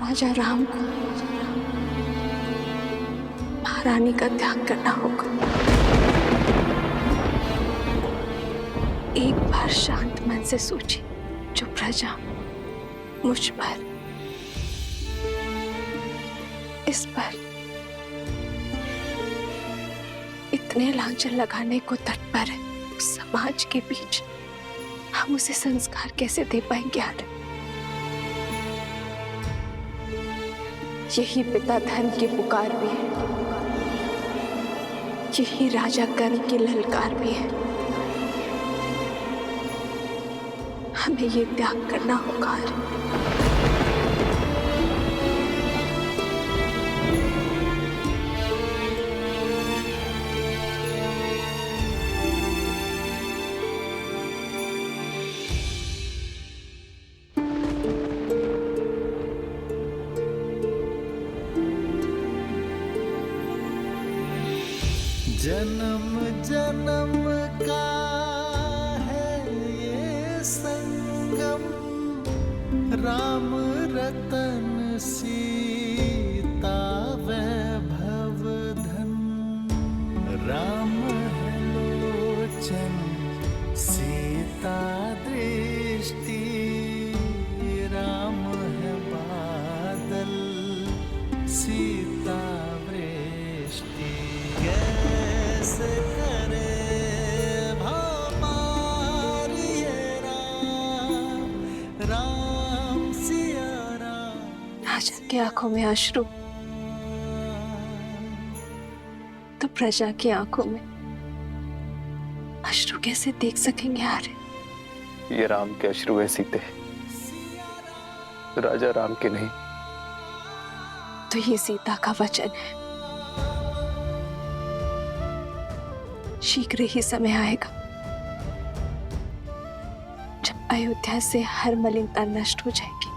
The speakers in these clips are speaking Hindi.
राजा राम को महारानी का त्याग करना होगा। एक बार शांत मन से सोची, जो प्रजा मुझ पर, इस पर इतने लांछन लगाने को तत्पर है, उस समाज के बीच हम उसे संस्कार कैसे दे पाएंगे यार? यही पिता धर्म की पुकार भी है, यही राजा कर्म की ललकार भी है। हमें ये त्याग करना होगा। जन्म जन्म का है ये संगम, राम रतन सीता वैभव धन। राम है लोचन सीता दृष्टि, राम है बादल सीता वृष्टि। कैसे करे भपार ये राम, राम सिया राम। राजा की आंखों में अश्रु तो प्रजा की आंखों में अश्रु कैसे देख सकेंगे यार? ये राम के अश्रु है सीते, राजा राम के नहीं। तो ये सीता का वचन है, शीघ्र ही समय आएगा जब अयोध्या से हर मलिनता नष्ट हो जाएगी,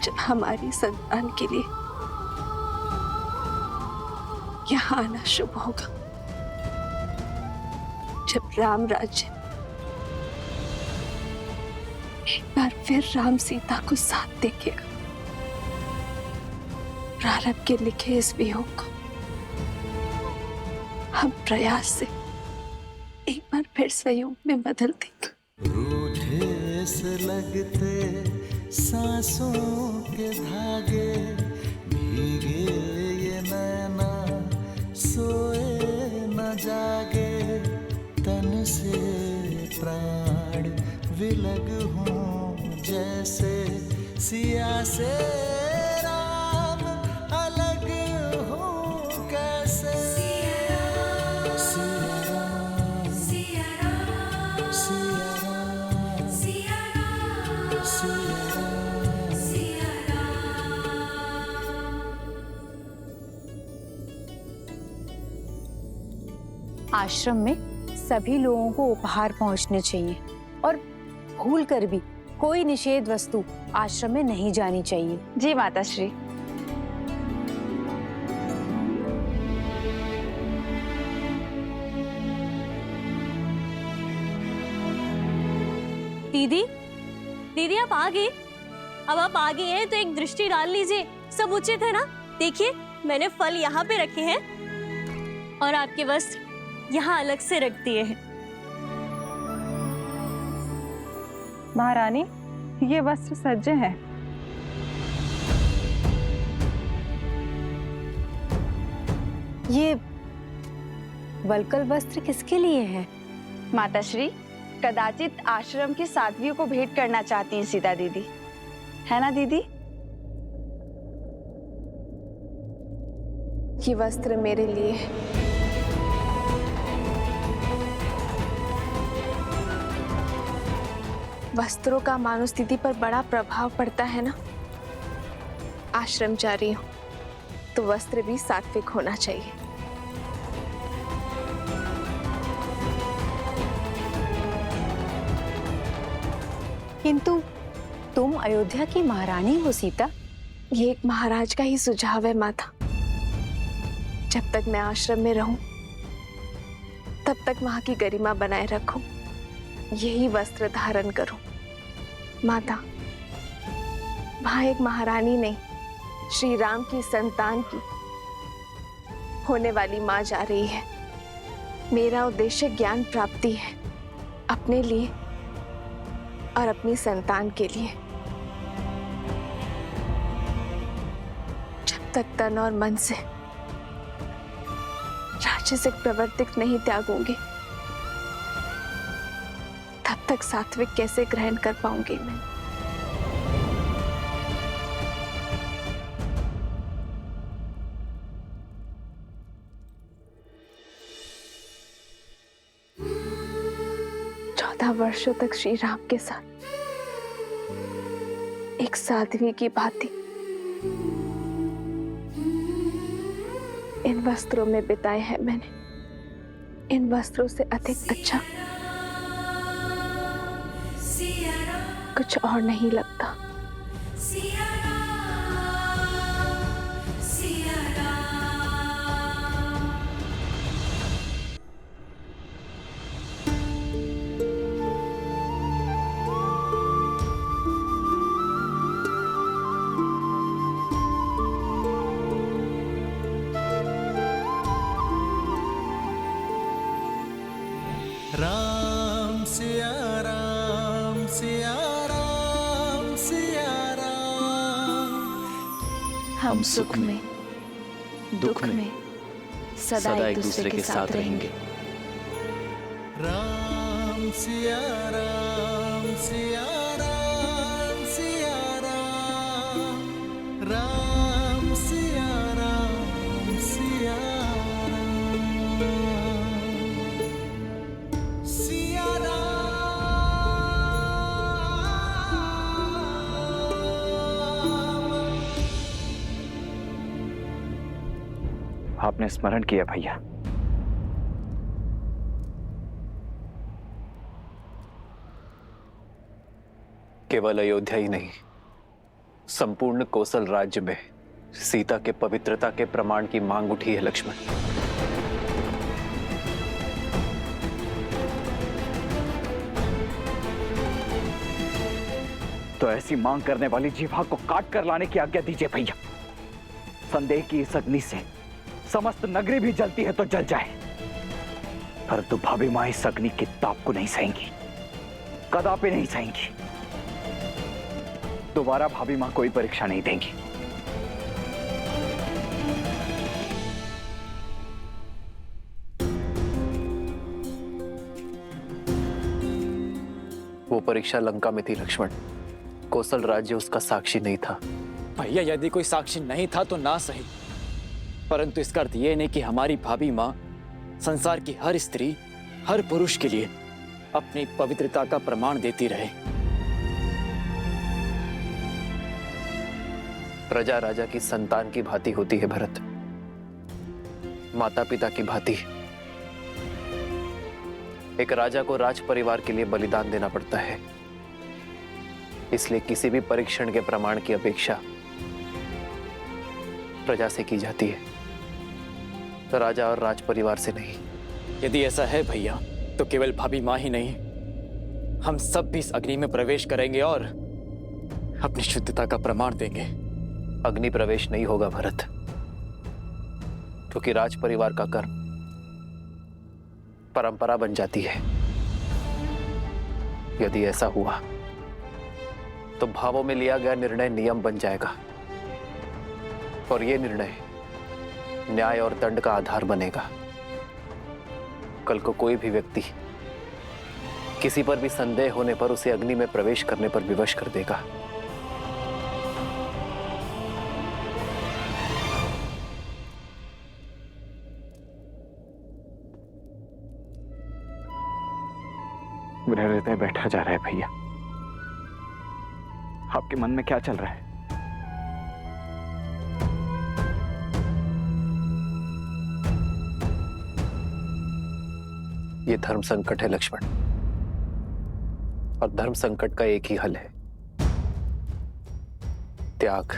जब हमारी संतान के लिए यहाँ आना शुभ होगा, जब राम राज्य एक बार फिर राम सीता को साथ देखेगा। प्रारब्ध के लिखे इस वियोग को हम प्रयास से एक बार फिर संयोग में बदल देंगे। रूठे से लगते सांसों के धागे, भीगे ये नैना सोए न जागे। तन से प्राण विलग हूँ जैसे सिया से राम अलग हूँ कैसे। आश्रम में सभी लोगों को उपहार पहुंचने चाहिए और भूल कर भी कोई निषेध वस्तु आश्रम में नहीं जानी चाहिए। जी माताश्री। दीदी, दीदी आप आ गए? अब आप आ गए हैं तो एक दृष्टि डाल लीजिए, सब उचित है ना? देखिए मैंने फल यहाँ पे रखे हैं और आपके वस्त्र यहाँ अलग से रख दिए हैं। महारानी, ये वस्त्र सज्ज हैं। ये वलकल वस्त्र किसके लिए है? माताश्री, कदाचित आश्रम की साध्वियों को भेंट करना चाहती हैं सीता दीदी, है ना दीदी? ये वस्त्र मेरे लिए है। वस्त्रों का मानो स्थिति पर बड़ा प्रभाव पड़ता है ना। आश्रम जा रही हूं तो वस्त्र भी सात्विक होना चाहिए। किंतु तुम अयोध्या की महारानी हो सीता। ये एक महाराज का ही सुझाव है माता। जब तक मैं आश्रम में रहूं तब तक वहां की गरिमा बनाए रखूं, यही वस्त्र धारण करूं। माता, वहां एक महारानी नहीं, श्री राम की संतान की होने वाली मां जा रही है। मेरा उद्देश्य ज्ञान प्राप्ति है, अपने लिए और अपनी संतान के लिए। जब तक तन और मन से राजसिक प्रवृत्ति नहीं त्यागूंगी, तब तक सात्विक कैसे ग्रहण कर पाऊंगी मैं। वर्षों तक श्री राम के साथ एक साध्वी की भांति इन वस्त्रों में बिताए हैं मैंने। इन वस्त्रों से अधिक अच्छा कुछ और नहीं लगता। राम सिया राम सिया राम सिया राम। हम सुख में दुख में सदा एक दूसरे के साथ रहेंगे। राम सिया राम सिया राम सिया राम। राम सिया राम सिया आपने स्मरण किया भैया। केवल अयोध्या ही नहीं, संपूर्ण कौशल राज्य में सीता के पवित्रता के प्रमाण की मांग उठी है लक्ष्मण। तो ऐसी मांग करने वाली जीवा को काट कर लाने की आज्ञा दीजिए भैया। संदेह की इस अग्नि से समस्त नगरी भी जलती है तो जल जाए, परंतु भाभी मां इस अग्नि की ताप को नहीं सहेंगी, कदापि नहीं सहेंगी। दोबारा भाभी मां कोई परीक्षा नहीं देंगी। वो परीक्षा लंका में थी लक्ष्मण, कौशल राज्य उसका साक्षी नहीं था। भैया यदि कोई साक्षी नहीं था तो ना सही, परंतु इसका अर्थ यह नहीं कि हमारी भाभी मां संसार की हर स्त्री हर पुरुष के लिए अपनी पवित्रता का प्रमाण देती रहे। प्रजा राजा की संतान की भांति होती है भरत, माता पिता की भांति। एक राजा को राज परिवार के लिए बलिदान देना पड़ता है, इसलिए किसी भी परीक्षण के प्रमाण की अपेक्षा प्रजा से की जाती है, तो राजा और राज परिवार से नहीं। यदि ऐसा है भैया तो केवल भाभी मां ही नहीं, हम सब भी इस अग्नि में प्रवेश करेंगे और अपनी शुद्धता का प्रमाण देंगे। अग्नि प्रवेश नहीं होगा भरत, क्योंकि राज परिवार का कर्म परंपरा बन जाती है। यदि ऐसा हुआ तो भावों में लिया गया निर्णय नियम बन जाएगा, और यह निर्णय न्याय और दंड का आधार बनेगा। कल को कोई भी व्यक्ति किसी पर भी संदेह होने पर उसे अग्नि में प्रवेश करने पर विवश कर देगा। मेरे हृदय बैठा जा रहा है भैया। आपके मन में क्या चल रहा है? ये धर्म संकट है लक्ष्मण, और धर्म संकट का एक ही हल है, त्याग।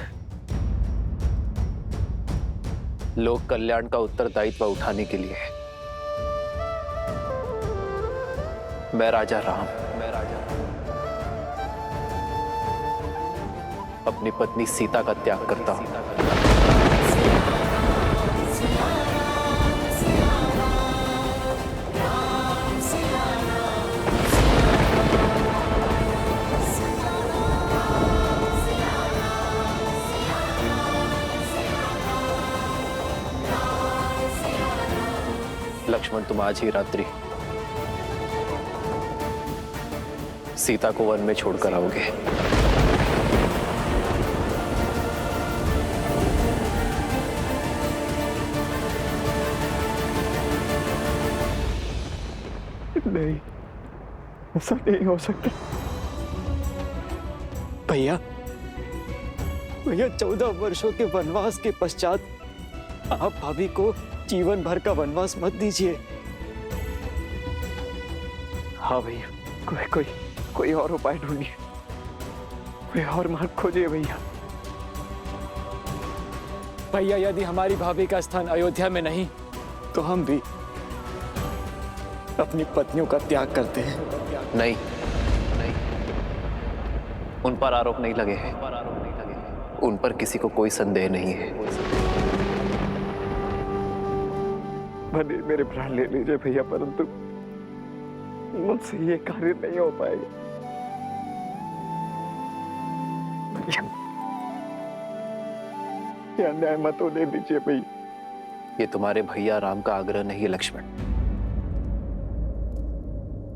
लोक कल्याण का उत्तरदायित्व उठाने के लिए मैं राजा राम अपनी पत्नी सीता का त्याग करता हूं। लक्ष्मण, तुम आज ही रात्रि सीता को वन में छोड़कर आओगे। नहीं, ऐसा नहीं हो सकता। भैया, 14 वर्षों के वनवास के पश्चात आप भाभी को जीवन भर का वनवास मत दीजिए। हाँ भैया, कोई और उपाय ढूंढिए, कोई और मार्ग खोजिए भैया। भैया, यदि हमारी भाभी का स्थान अयोध्या में नहीं तो हम भी अपनी पत्नियों का त्याग करते हैं। नहीं, उन पर आरोप नहीं लगे हैं, उन पर किसी को कोई संदेह नहीं है। भले मेरे प्राण ले लीजिए भैया, परंतु मुझसे ये कार्य नहीं हो पाएगा। ये अन्याय मत होने दीजिए भैया। ये तुम्हारे भैया राम का आग्रह नहीं है लक्ष्मण,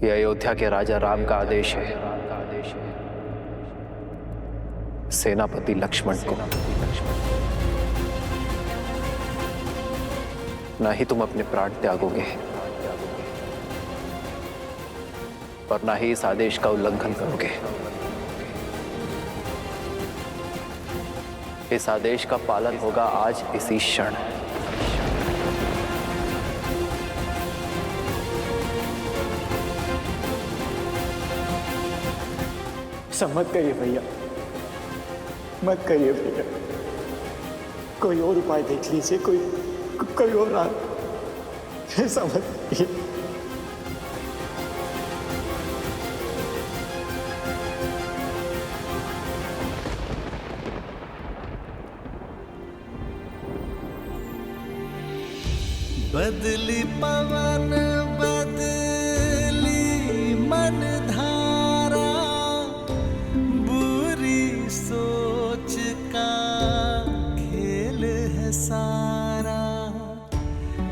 ये अयोध्या के राजा राम का आदेश है सेनापति लक्ष्मण को। ना ही तुम अपने प्राण त्यागोगे और ना ही इस आदेश का उल्लंघन करोगे। इस आदेश का पालन होगा आज इसी क्षण। ऐसा मत करिए भैया, मत करिए भैया। कोई और उपाय देख लीजिए, कोई और राह। ऐसा मत करिए। बदली पवन बदली मन धारा, बुरी सोच का खेल है सारा।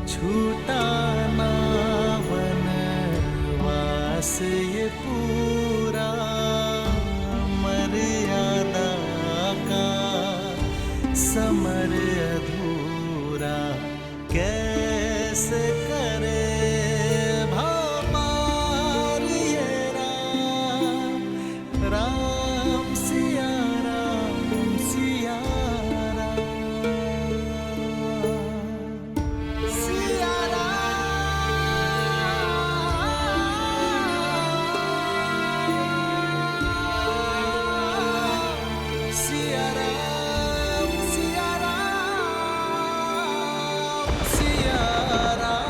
छूटा ना वनवास ये पूरा, मर्यादा का समर अधूरा। कैसे करे भगवान ये राम, राम सिया राम, सिया राम, सिया राम, सिया राम, सिया राम, सिया राम।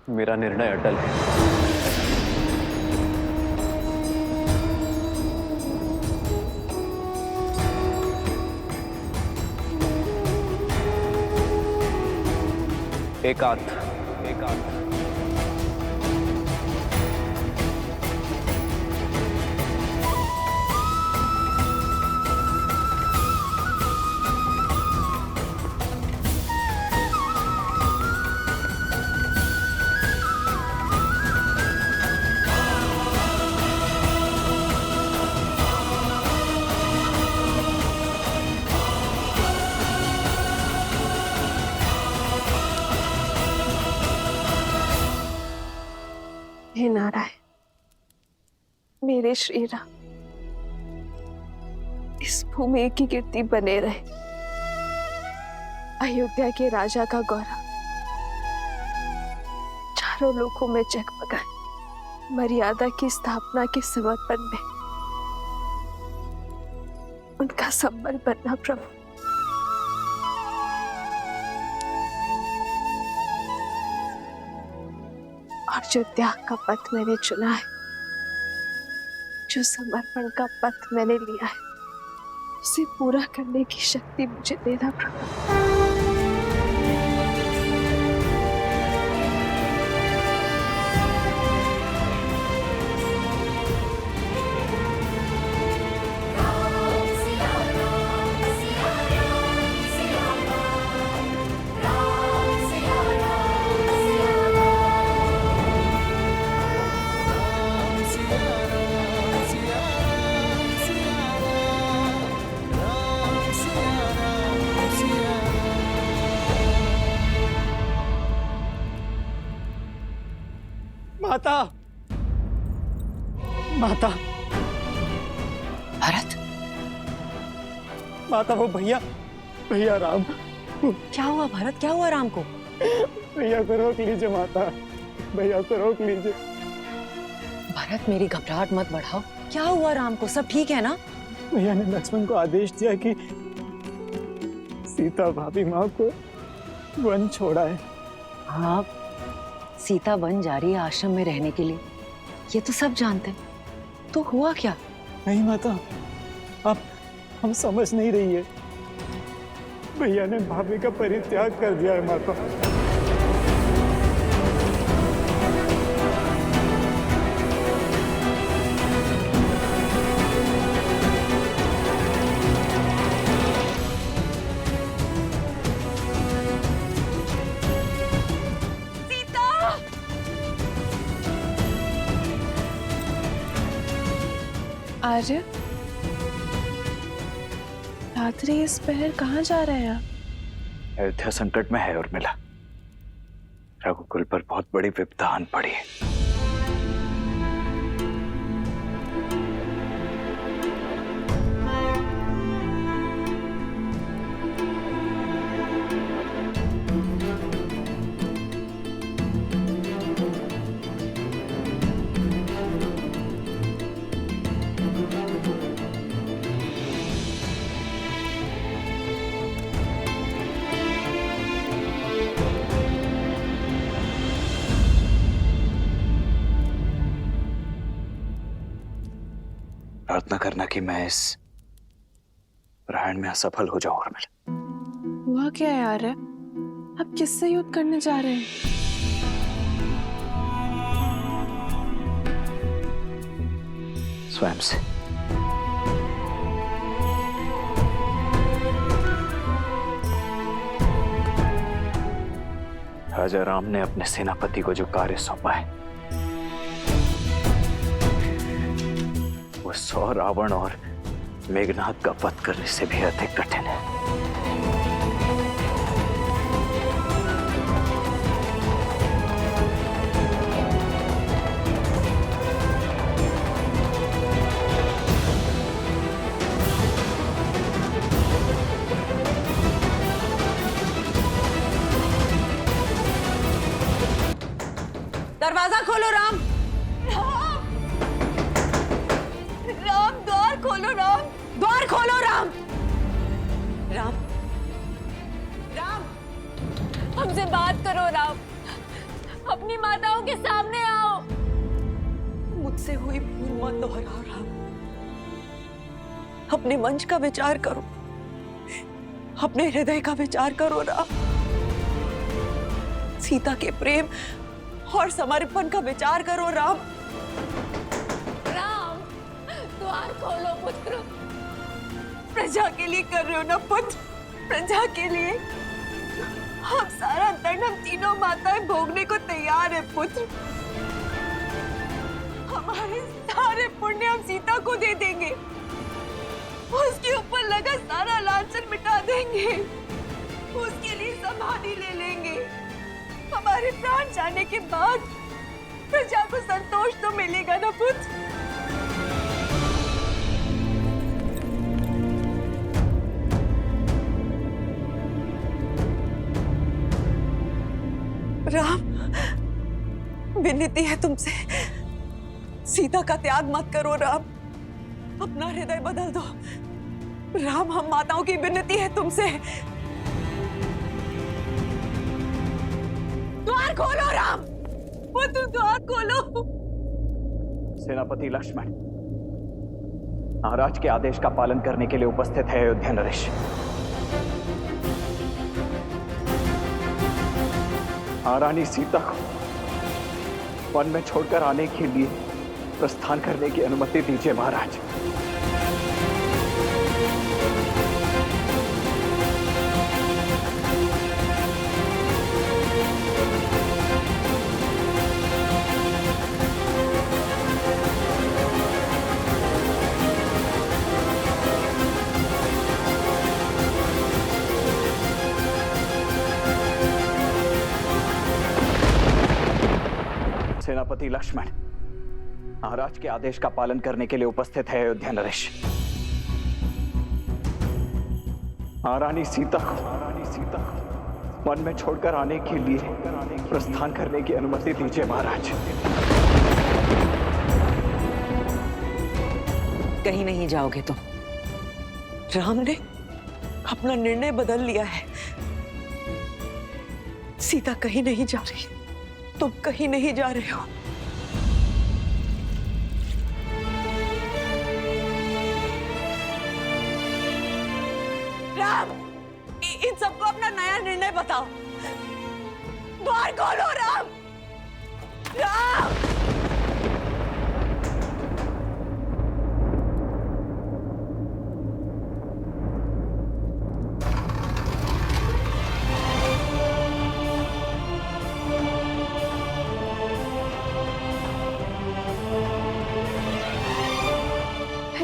मेरा निर्णय अटल है। एकांत। हे नारायण, मेरे श्री राम इस भूमि की कीर्ति बने रहे, अयोध्या के राजा का गौरव चारों लोकों में जगमगाए, मर्यादा की स्थापना के समर्पण में उनका संबल बनना प्रभु। और जो त्याग का पथ मैंने चुना है, जो समर्पण का पथ मैंने लिया है, उसे पूरा करने की शक्ति मुझे देना प्रभु। माता, माता, भरत, माता वो भैया राम। क्या हुआ भरत, क्या हुआ राम को? भैया को रोक लीजिए माता, भैया को रोक लीजिए। भरत मेरी घबराहट मत बढ़ाओ, क्या हुआ राम को, सब ठीक है ना? भैया ने लक्ष्मण को आदेश दिया कि सीता भाभी माँ को वन छोड़ा है। हाँ, सीता वन जा रही है आश्रम में रहने के लिए, ये तो सब जानते हैं। तो हुआ क्या? नहीं माता, आप हम समझ नहीं रही है। भैया ने भाभी का परित्याग कर दिया है माता। आर्य, रात्रि इस पहर कहाँ जा रहे हैं आप? अयोध्या संकट में है और मिला, रघुकुल पर बहुत बड़ी विपदा आन पड़ी है। प्रार्थना करना कि मैं इस प्रयाण में असफल हो जाऊं और मिले। हुआ क्या है आर्य? आप किससे युद्ध करने जा रहे हैं? स्वयं से। राजा राम ने अपने सेनापति को जो कार्य सौंपा है, वो 100 रावण और मेघनाद का वध करने से भी अधिक कठिन है। दरवाजा खोलो राम। राम, द्वार खोलो राम। द्वार खोलो राम। राम, राम, हमसे बात करो राम, अपनी माताओं के सामने आओ। मुझसे हुई भूल मत दोहराओ राम, अपने मंच का विचार करो, अपने हृदय का विचार करो राम। सीता के प्रेम और समर्पण का विचार करो राम। राम, द्वार खोलो पुत्र। प्रजा के लिए कर रहे हो ना पुत्र, प्रजा के लिए। हम सारा दंड हम तीनों माताएं भोगने को तैयार है पुत्र। हमारे सारे पुण्य हम सीता को दे देंगे, उसके ऊपर लगा सारा लांछन मिटा देंगे, उसके लिए समाधि ले लेंगे। हमारे प्राण जाने के बाद प्रजा को संतोष तो मिलेगा ना पुत्र। राम, विनती है तुमसे, सीता का त्याग मत करो राम, अपना हृदय बदल दो राम। हम माताओं की विनती है तुमसे, द्वार खोलो राम, पुत्र द्वार खोलो। सेनापति लक्ष्मण, महाराज के आदेश का पालन करने के लिए उपस्थित है अयोध्या नरेश। महारानी सीता को वन में छोड़कर आने के लिए प्रस्थान करने की अनुमति दीजिए महाराज। सेनापति लक्ष्मण, महाराज के आदेश का पालन करने के लिए उपस्थित है अयोध्या नरेश। महारानी सीता को वन में छोड़कर आने के लिए प्रस्थान करने की अनुमति दीजिए महाराज। कहीं नहीं जाओगे तुम। राम ने अपना निर्णय बदल लिया है। सीता कहीं नहीं जा रही, तुम कहीं नहीं जा रहे हो। राम, इन सबको अपना नया निर्णय बताओ। द्वार खोलो राम। राम,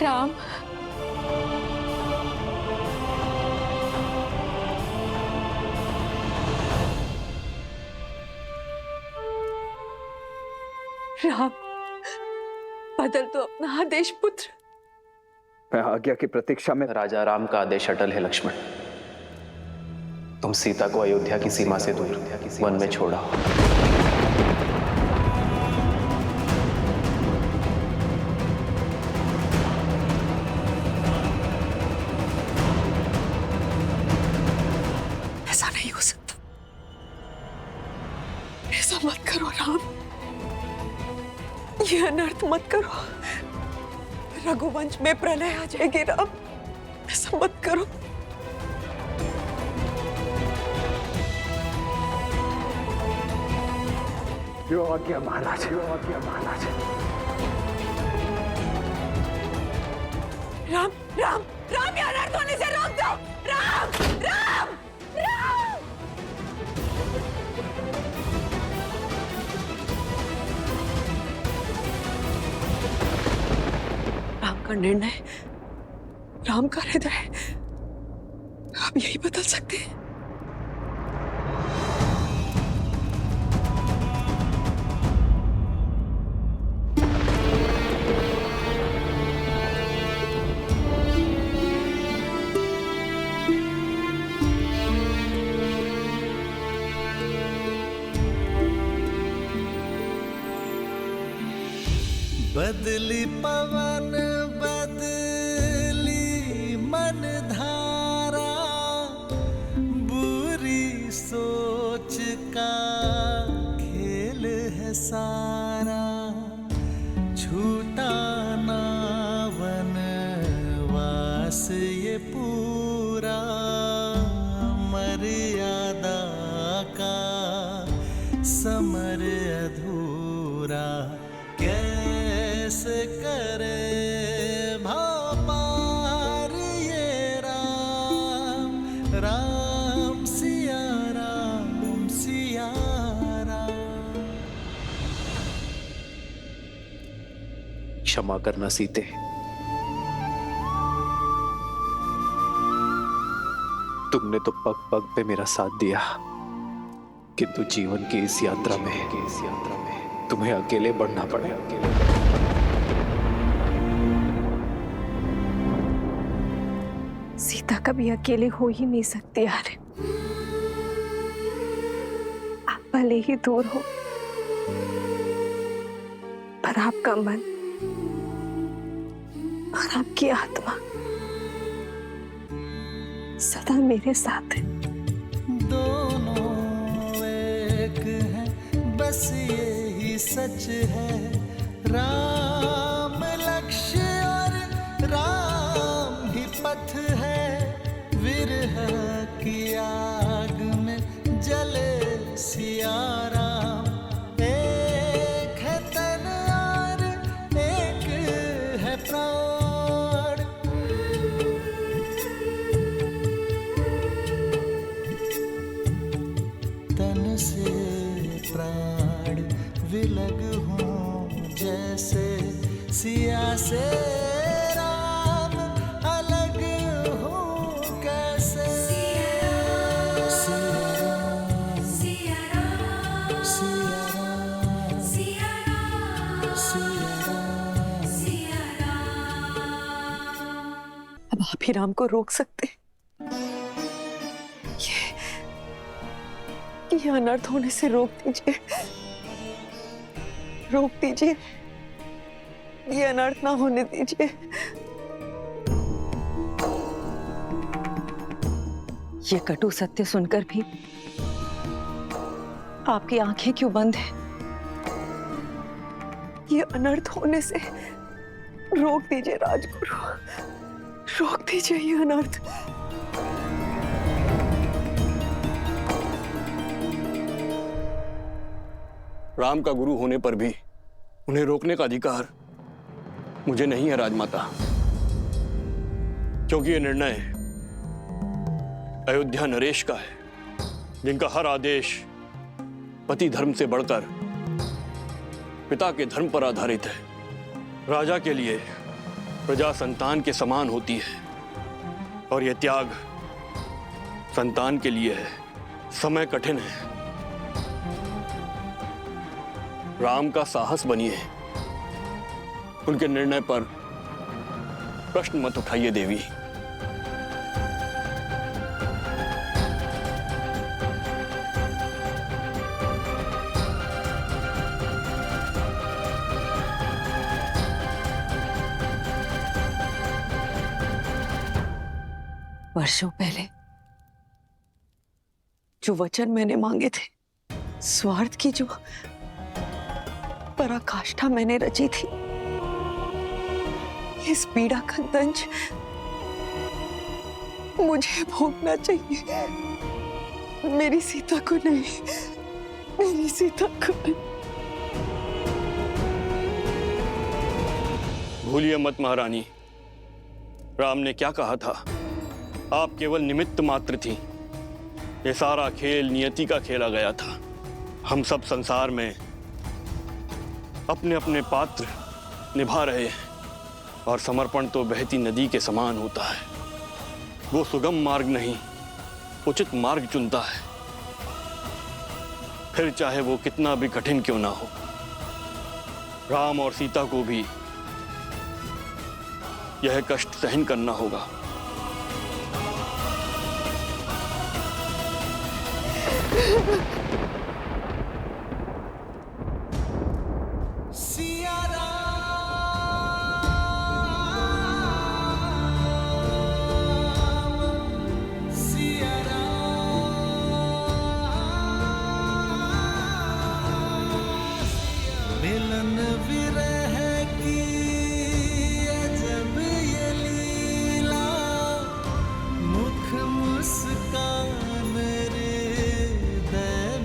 राम, राम, बदल दो अपना आदेश पुत्र। मैं आज्ञा की प्रतीक्षा में। राजा राम का आदेश अटल है लक्ष्मण। तुम सीता को अयोध्या की सीमा से दूर वन में छोड़ा। ऐसा नहीं हो सकता, ऐसा मत करो राम, ये अनर्थ मत करो। रघुवंश में प्रलय आ जाएगी राम, ऐसा मत करो। जो आज्ञा महाराज, जो आज्ञा महाराज। राम, राम, राम, ये अनर्थ होने से रोक दो। राम, राम, राम। राम का निर्णय, राम का हृदय, आप यही बदल सकते हैं। बदली पवन बदली मन धारा, बुरी सोच का खेल है सारा। छूटा ना वनवास ये पूरा, मर्यादा का कैसे करे भाव पार ये राम राम सिया राम सिया राम। क्षमा करना सीते, तुमने तो पग पग पे मेरा साथ दिया, किंतु जीवन की इस यात्रा में तुम्हें अकेले बढ़ना पड़े। सीता कभी अकेले हो ही नहीं सकती यार। आप भले ही दूर हो, पर आपका मन और आपकी आत्मा सदा मेरे साथ है। दोनों एक हैं, बस यही सच है। राम लक्ष्य और राम ही पथ है। विरह की आग में जले सिया राम। एक है तन और एक है प्राण। तन से प्राण विलग हों जैसे सिया से राम अलग हो कैसे। सिया राम सिया राम सिया राम सिया राम सिया राम। अब आप ही राम को रोक सकते हैं। ये अनर्थ होने से रोक दीजिए, रोक दीजिए, ये अनर्थ ना होने दीजिए। ये कटु सत्य सुनकर भी आपकी आंखें क्यों बंद हैं? ये अनर्थ होने से रोक दीजिए राजगुरु, रोक दीजिए ये अनर्थ। राम का गुरु होने पर भी उन्हें रोकने का अधिकार मुझे नहीं है राजमाता, क्योंकि यह निर्णय अयोध्या नरेश का है, जिनका हर आदेश पति धर्म से बढ़कर पिता के धर्म पर आधारित है। राजा के लिए प्रजा संतान के समान होती है, और यह त्याग संतान के लिए है। समय कठिन है। राम का साहस बनिए, उनके निर्णय पर प्रश्न मत उठाइए देवी। वर्षों पहले जो वचन मैंने मांगे थे, स्वार्थ की जो पराकाष्ठा मैंने रची थी, इस पीड़ा का दंश मुझे भोगना चाहिए, मेरी सीता को नहीं, मेरी सीता को नहीं। भूलिए मत महारानी, राम ने क्या कहा था? आप केवल निमित्त मात्र थी। ये सारा खेल नियति का खेला गया था। हम सब संसार में अपने अपने पात्र निभा रहे हैं, और समर्पण तो बहती नदी के समान होता है। वो सुगम मार्ग नहीं, उचित मार्ग चुनता है, फिर चाहे वो कितना भी कठिन क्यों ना हो। राम और सीता को भी यह कष्ट सहन करना होगा। सिया राम सिया राम। मिलन विरह की अजब ये लीला, मुख मुस्कान रे दैन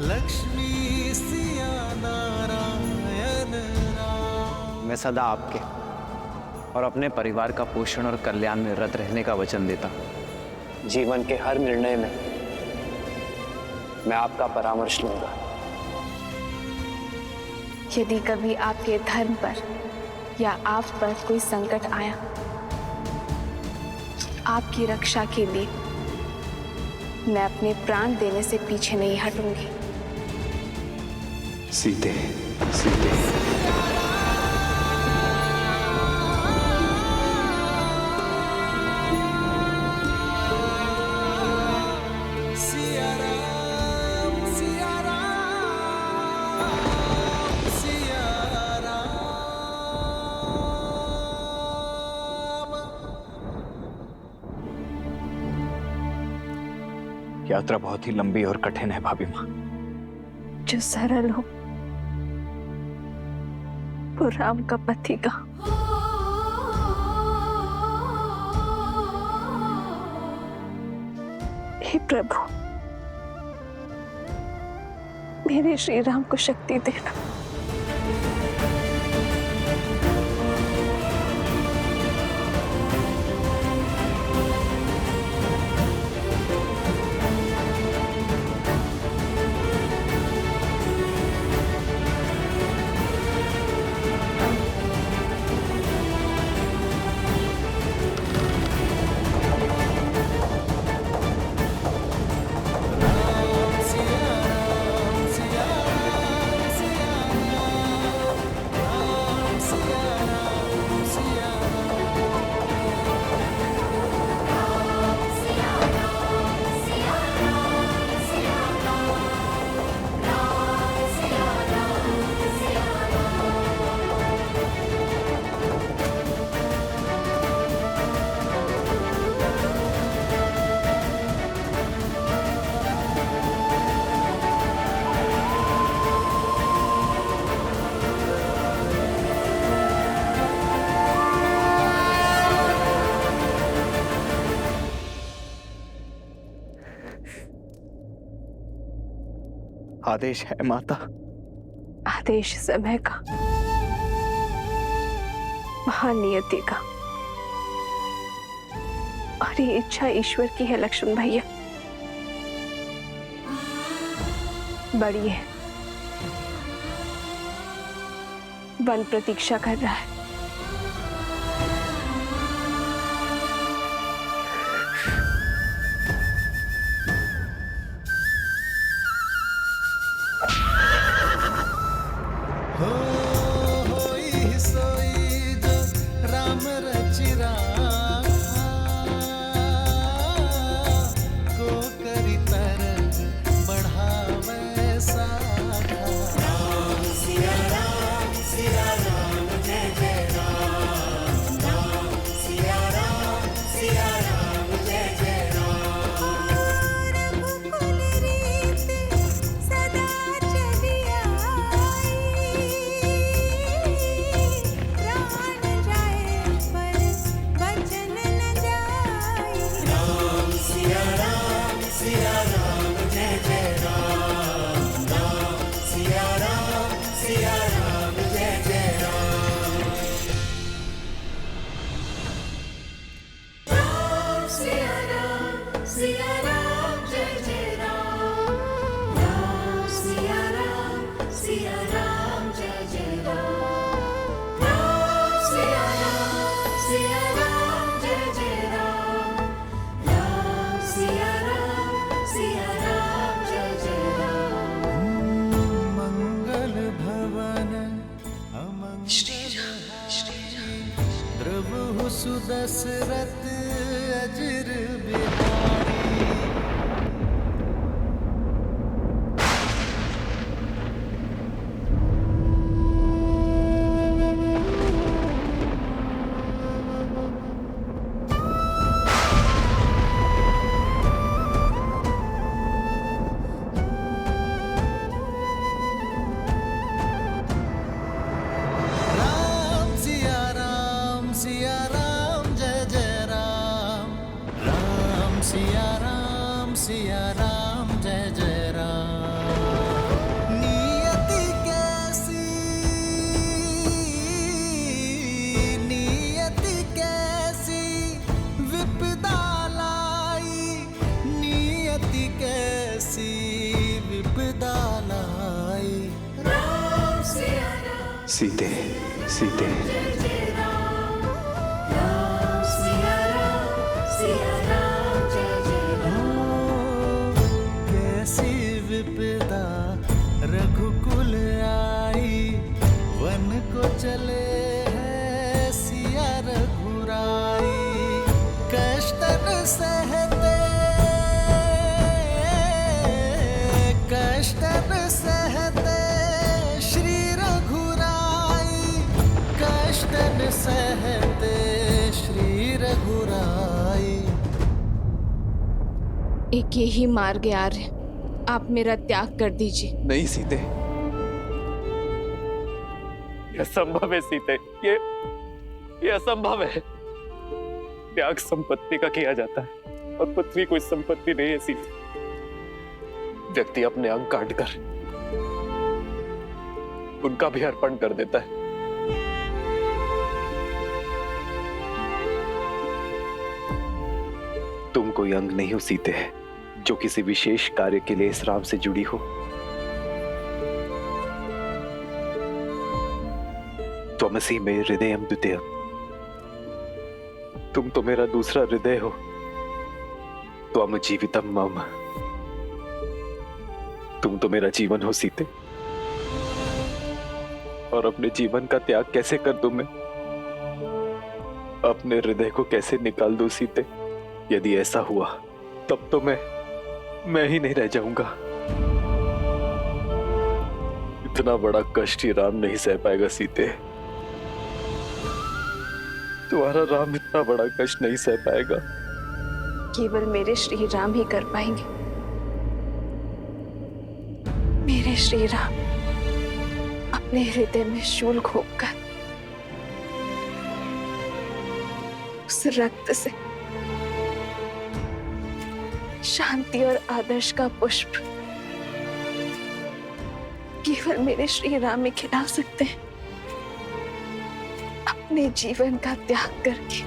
लक्ष्मी सिया नारायण राम। मैं सदा आपके और अपने परिवार का पोषण और कल्याण में रत रहने का वचन देता हूं। जीवन के हर निर्णय में मैं आपका परामर्श लूंगा। यदि कभी आपके धर्म पर या आप पर कोई संकट आया, आपकी रक्षा के लिए मैं अपने प्राण देने से पीछे नहीं हटूंगी। सीते, सीते। सिया राम, सिया राम, सिया राम। यात्रा बहुत ही लंबी और कठिन है भाभी माँ। जो सरल हो वो राम का पति का। हे प्रभु, मेरे श्री राम को शक्ति देना। आदेश है माता। आदेश समय का, महानियति का, और ये इच्छा ईश्वर की है लक्ष्मण भैया। बड़ी है, वन प्रतीक्षा कर रहा है। होई सोई जो राम रचि राखा, को करी तरंग बढ़ावे साखा। राम सिया राम, सिया राम जय जय राम। राम सिया राम, सिया राम जय जय राम। रघुकुल रीत सदा चली आई, प्राण जाए पर वचन न जाए। राम सिया राम, सिया राम जय जय राम। राम सिया राम, सिया राम जय जय राम। राम सिया राम, सिया राम जय जय राम। राम सिया राम, सिया राम जय जय राम। राम सिया राम, सिया राम जय जय राम। राम सिया राम, सिया राम जय जय राम। मंगल भवन अमंगल हारी, द्रवहु सुदशरथ अजिर बिहारी। राम सिया राम, सिया राम जय जय राम। सीते सीते कैसी विपदा रघुकुल आई, वन को चले हैं सिया रघुराई। कष्टन सहते श्री रघुराई, कष्टन सहते श्री रघुराई। एक यही मार्ग है आर्य, आप मेरा त्याग कर दीजिए। नहीं सीते, यह असंभव है सीते, ये असंभव है। त्याग संपत्ति का किया जाता है और पृथ्वी कोई संपत्ति नहीं है सीते। व्यक्ति अपने अंग काट कर उनका भी अर्पण कर देता है। तुम कोई अंग नहीं हो सीते, जो किसी विशेष कार्य के लिए इस राम से जुड़ी हो। त्वमसि मे हृदयम द्वितीयम्, तुम तो मेरा दूसरा हृदय हो। त्वम जीवितम मम, तुम तो मेरा जीवन हो सीते। और अपने जीवन का त्याग कैसे कर दूं मैं? अपने हृदय को कैसे निकाल दूं सीते? यदि ऐसा हुआ तब तो मैं ही नहीं रह जाऊंगा। इतना बड़ा कष्ट ही राम नहीं सह पाएगा सीते। तुम्हारा राम इतना बड़ा कष्ट नहीं सह पाएगा। केवल मेरे श्री राम ही कर पाएंगे। मेरे श्री राम अपने हृदय में शूल घोंपकर उस रक्त से शांति और आदर्श का पुष्प केवल मेरे श्री राम में खिला सकते हैं। अपने जीवन का त्याग करके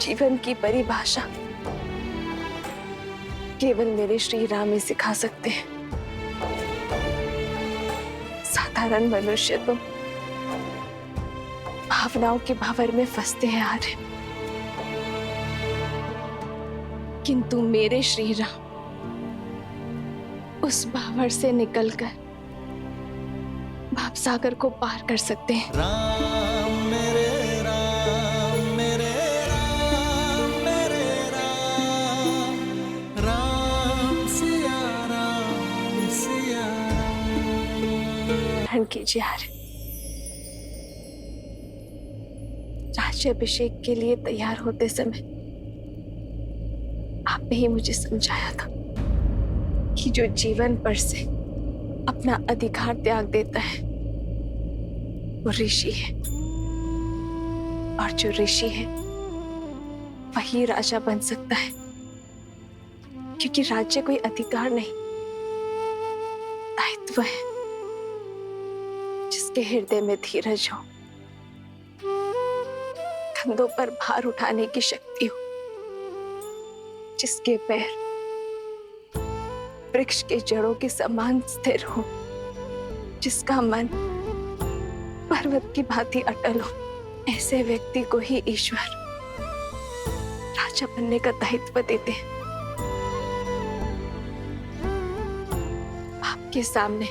जीवन की परिभाषा केवल मेरे श्री राम ही सिखा सकते हैं। साधारण मनुष्य तो भावनाओं के भावर में फंसते हैं आर्य, किंतु मेरे श्री राम उस भावर से निकलकर भावसागर को पार कर सकते हैं। राम मेरे राम मेरे राम मेरे राम, राम सिया राम सिया राम। ग्रहण कीजिए आर्य। राज्याभिषेक के लिए तैयार होते समय आपने ही मुझे समझाया था कि जो जीवन पर से अपना अधिकार त्याग देता है वो ऋषि है, और जो ऋषि है वही राजा बन सकता है, क्योंकि राज्य कोई अधिकार नहीं, दायित्व है। जिसके हृदय में धीरज हो, कंधों पर भार उठाने की शक्ति हो, जिसके पैर वृक्ष के जड़ों के समान स्थिर हो, जिसका मन पर्वत की भांति अटल हो, ऐसे व्यक्ति को ही ईश्वर राजा बनने का दायित्व देते हैं। आपके सामने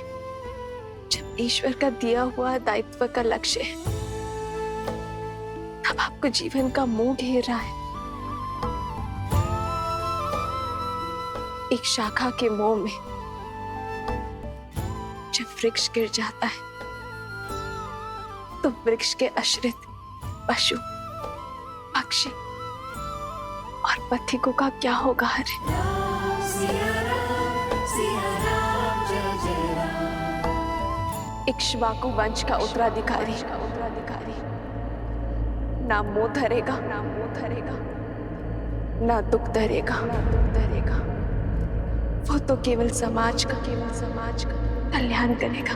जब ईश्वर का दिया हुआ दायित्व का लक्ष्य है, तब आपको जीवन का मोह घेर रहा है। एक शाखा के मोह में जब वृक्ष गिर जाता है तो वृक्ष के आश्रित पशु, पक्षी और पथिकों का क्या होगा? इक्ष्वाकु वंश का उत्तराधिकारी ना मोह धरेगा, ना दुख धरेगा। वो तो केवल समाज का कल्याण करेगा।